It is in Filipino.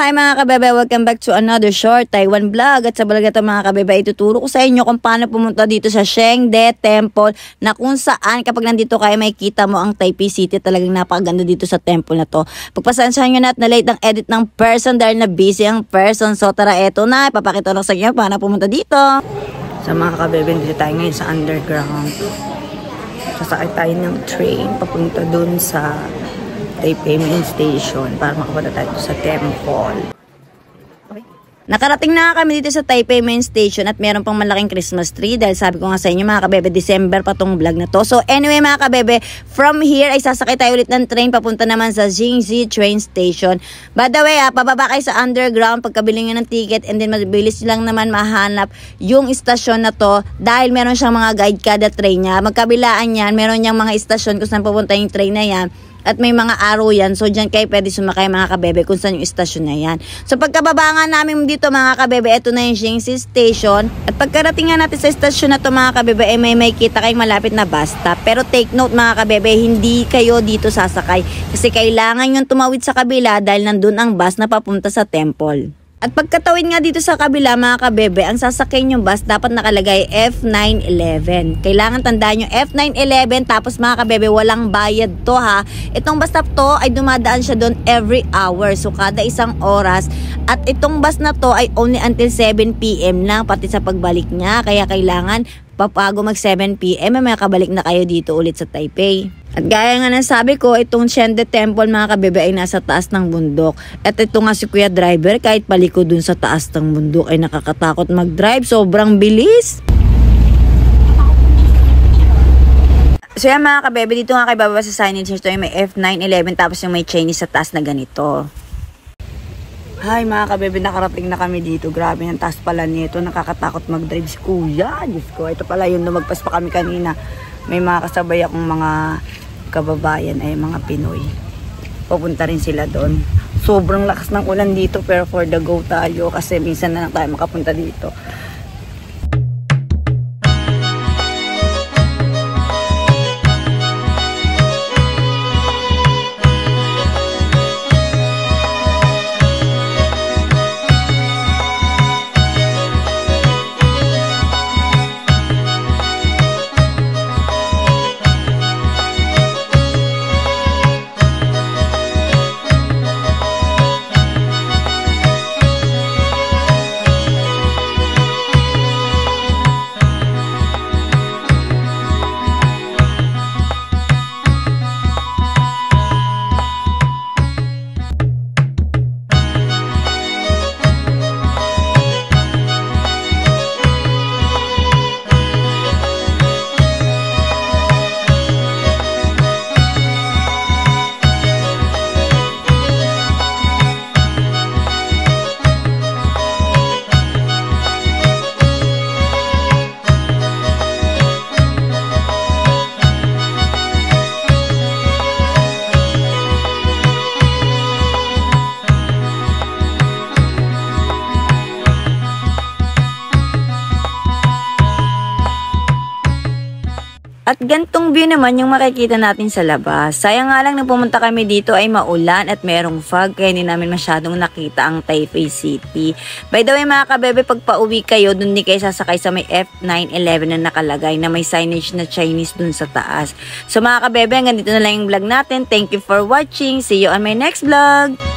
Hi mga kabebe, welcome back to another short Taiwan vlog. At sa vlog ito mga kabebe, ituturo ko sa inyo kung paano pumunta dito sa Shengde Temple, na kung saan kapag nandito kayo makikita mo ang Taipei City. Talagang napakaganda dito sa temple na to. Pagpasensyahan nyo na at na-late ang edit ng person dahil na busy ang person. So tara, eto na, ipapakita ko sa inyo paano pumunta dito. Sa mga kabebe, dito tayo ngayon sa underground. Sasakay tayo ng train papunta dun sa Taipei Main Station para makapunta tayo sa temple. Okay. Nakarating na kami dito sa Taipei Main Station at meron pang malaking Christmas tree dahil sabi ko nga sa inyo mga kabebe, December pa tong vlog na to. So anyway mga kabebe, from here ay sasakay tayo ulit ng train papunta naman sa Jingzhi Train Station. By the way, pababa kayo sa underground pagkabili nyo ng ticket, and then mabilis lang naman mahanap yung istasyon na to dahil meron siyang mga guide kada train niya. Magkabilaan yan, meron niyang mga istasyon kung saan pupunta yung train na yan. At may mga arrow yan. So, dyan kayo pwede sumakay mga kabebe kung saan yung istasyon na yan. So, pagkababa nga namin dito mga kabebe, ito na yung Jingzhi Station. At pagkarating nga natin sa istasyon na to mga kabebe, may kita kayong malapit na bus stop. Pero take note mga kabebe, hindi kayo dito sasakay. Kasi kailangan yung tumawid sa kabila dahil nandun ang bus na papunta sa temple. At pagkatawid nga dito sa kabila mga kabebe, ang sasakyan yung bus dapat nakalagay F911. Kailangan tandaan yung F911, tapos mga kabebe walang bayad to ha. Itong bus stop to ay dumadaan siya doon every hour. So kada isang oras. At itong bus na to ay only until 7 PM lang pati sa pagbalik niya. Kaya kailangan papago mag 7 PM may makabalik na kayo dito ulit sa Taipei. At gaya nga ng sabi ko, itong Shengde Temple mga kabebe ay nasa taas ng bundok. At ito nga si Kuya Driver, kahit paliko dun sa taas ng bundok ay nakakatakot mag-drive. Sobrang bilis. So yan mga kabebe, dito nga kay baba sa signage nito yung may F911 tapos yung may Chinese sa taas na ganito. Hi mga kabebe, nakarating na kami dito. Grabe ng taas pala nito. Nakakatakot mag-drive si Kuya. Diyos ko, ito pala yung lumagpas pa kami kanina. May mga kasabay akong mga kababayan ay mga Pinoy. Pupunta rin sila doon. Sobrang lakas ng ulan dito pero for the go tayo kasi minsan na lang tayo makapunta dito. At gantong view naman yung makikita natin sa labas. Sayang nga lang nang pumunta kami dito ay maulan at merong fog kaya hindi namin masyadong nakita ang Taipei City. By the way mga kabebe, pag pauwi kayo, dun din kayo sasakay sa may F911 na nakalagay na may signage na Chinese dun sa taas. So mga kabebe, hanggang dito na lang yung vlog natin. Thank you for watching. See you on my next vlog!